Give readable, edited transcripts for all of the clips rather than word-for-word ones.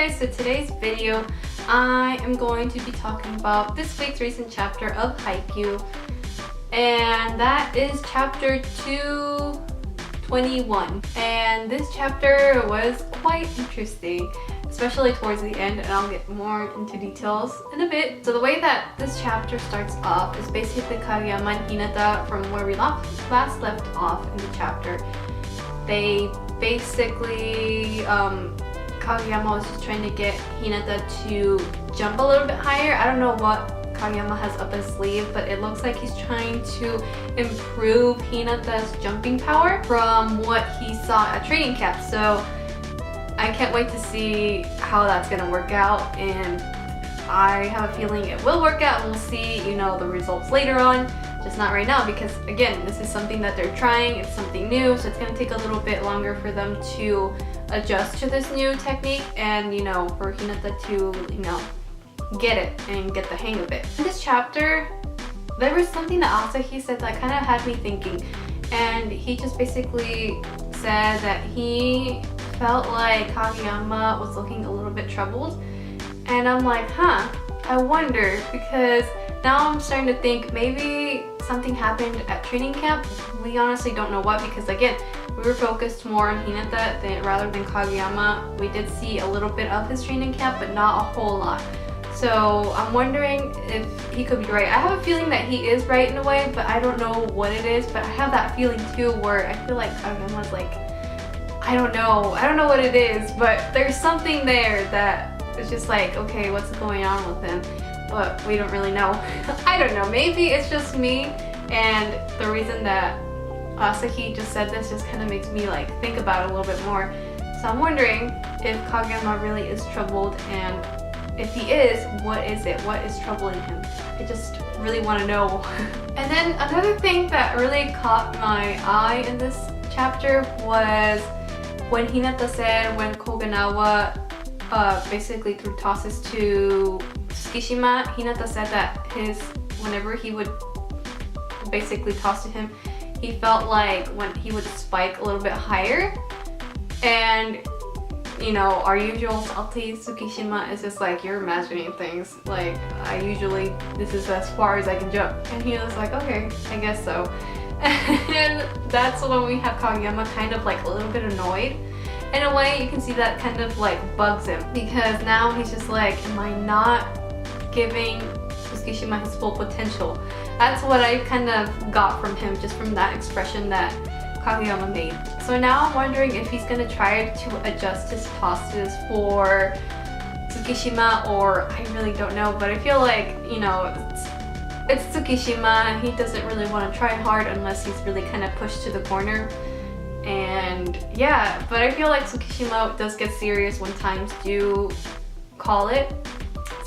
guys, so today's video I am going to be talking about this week's recent chapter of Haikyuu, and that is chapter 221. And this chapter was quite interesting, especially towards the end, and I'll get more into details in a bit. So the way that this chapter starts off is basically Kageyama and Hinata, from where we last left off in the chapter. They basically Kageyama was just trying to get Hinata to jump a little bit higher. I don't know what Kageyama has up his sleeve, but it looks like he's trying to improve Hinata's jumping power from what he saw at training camp. So I can't wait to see how that's gonna work out, and I have a feeling it will work out, and we'll see, the results later on. Just not right now, because again, this is something that they're trying. It's something new, so it's gonna take a little bit longer for them to adjust to this new technique, and for Hinata to get it and get the hang of it. In this chapter, there was something that Asahi said that kind of had me thinking, and he just basically said that he felt like Kageyama was looking a little bit troubled, and I'm like, I wonder, because now I'm starting to think maybe something happened at training camp. We honestly don't know what, because again, we were focused more on Hinata rather than Kageyama. We did see a little bit of his training camp, but not a whole lot. So I'm wondering if he could be right. I have a feeling that he is right in a way, but I don't know what it is. But I have that feeling too, where I feel like Kageyama's like, I don't know what it is, but there's something there that is just like, okay, what's going on with him? But we don't really know. I don't know, maybe it's just me, and the reason that Asahi just said this just kind of makes me like think about it a little bit more. So I'm wondering if Kageyama really is troubled, and if he is, what is it? What is troubling him? I just really want to know. And then another thing that really caught my eye in this chapter was when Hinata said when Kagawa basically threw tosses to Tsukishima, Hinata said that whenever he would basically toss to him, he felt like when he would spike a little bit higher. And our usual salty Tsukishima is just like, you're imagining things. Like, this is as far as I can jump. And he was like, okay, I guess so. And that's when we have Kageyama kind of like a little bit annoyed. In a way, you can see that kind of like bugs him, because now he's just like, am I not giving Tsukishima his full potential? That's what I kind of got from him, just from that expression that Kageyama made. So now I'm wondering if he's gonna try to adjust his tosses for Tsukishima, or I really don't know, but I feel like, it's Tsukishima. He doesn't really want to try hard unless he's really kind of pushed to the corner. And yeah, but I feel like Tsukishima does get serious when times do call it.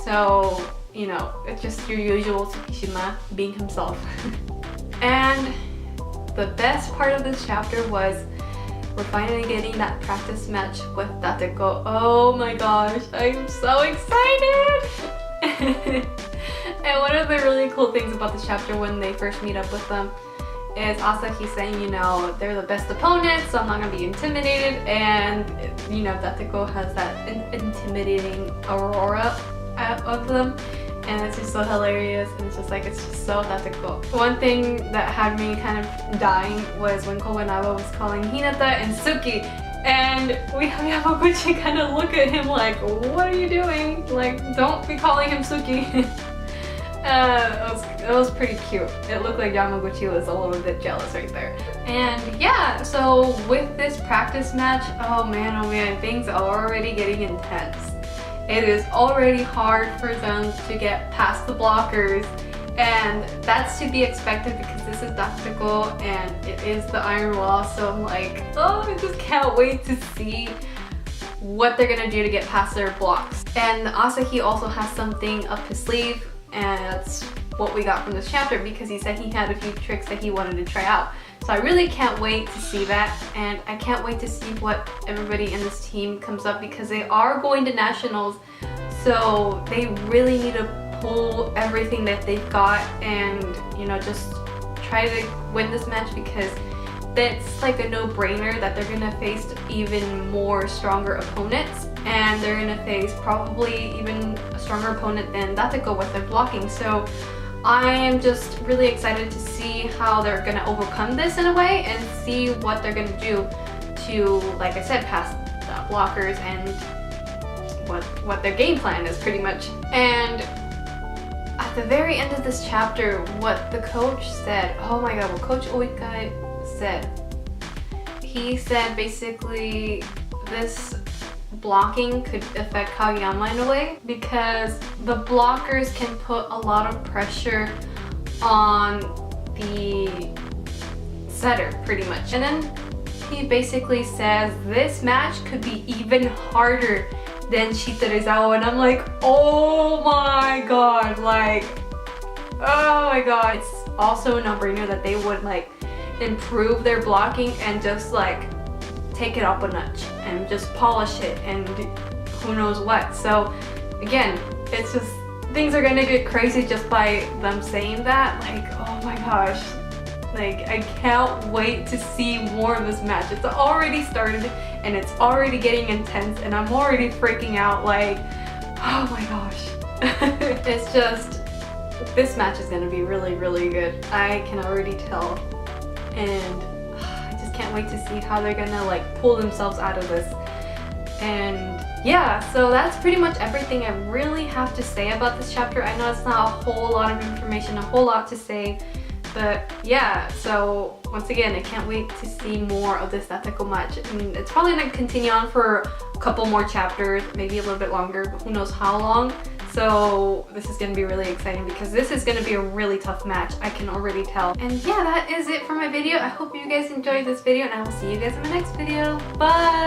So, it's just your usual Tsukishima being himself. And the best part of this chapter was we're finally getting that practice match with Dateko. Oh my gosh, I'm so excited! And one of the really cool things about this chapter when they first meet up with them is Asahi saying, they're the best opponents, so I'm not gonna be intimidated. And, Dateko has that intimidating aura of them. And it's just so hilarious, and it's just so Dateko. One thing that had me kind of dying was when Kagawa was calling Hinata and Suki, and we have Yamaguchi kind of look at him like, what are you doing? Like, don't be calling him Suki. It was pretty cute. It looked like Yamaguchi was a little bit jealous right there. And yeah, so with this practice match, oh man, things are already getting intense. It is already hard for them to get past the blockers, and that's to be expected because this is Dateko and it is the Iron Wall. So I'm like, oh, I just can't wait to see what they're gonna do to get past their blocks. And Asahi also has something up his sleeve, and that's what we got from this chapter, because he said he had a few tricks that he wanted to try out. So I really can't wait to see that, and I can't wait to see what everybody in this team comes up, because they are going to nationals, so they really need to pull everything that they've got and just try to win this match, because that's like a no-brainer that they're gonna face even more stronger opponents, and they're gonna face probably even a stronger opponent than Dateko with their blocking. So I am just really excited to see how they're gonna overcome this in a way and see what they're gonna do to, like I said, pass the blockers and what their game plan is pretty much. And at the very end of this chapter, what the coach said, oh my god, what Coach Oikai said. He said basically this blocking could affect Kageyama in a way because the blockers can put a lot of pressure on the setter pretty much. And then he basically says this match could be even harder than Shitarizawa, and I'm like, oh my god, like, oh my god. It's also a no-brainer that they would like improve their blocking and just like take it up a notch and just polish it and who knows what. So again, it's just, things are gonna get crazy just by them saying that. Like, oh my gosh, like I can't wait to see more of this match. It's already started and it's already getting intense and I'm already freaking out, like, oh my gosh. It's just, this match is gonna be really, really good. I can already tell, and I just can't wait to see how they're gonna like pull themselves out of this. And yeah, so that's pretty much everything I really have to say about this chapter. I know it's not a whole lot of information, a whole lot to say, but yeah, so once again, I can't wait to see more of this Dateko match. And it's probably gonna continue on for a couple more chapters, maybe a little bit longer, but who knows how long. So this is gonna be really exciting because this is gonna be a really tough match, I can already tell. And yeah, that is it for my video. I hope you guys enjoyed this video and I will see you guys in my next video. Bye!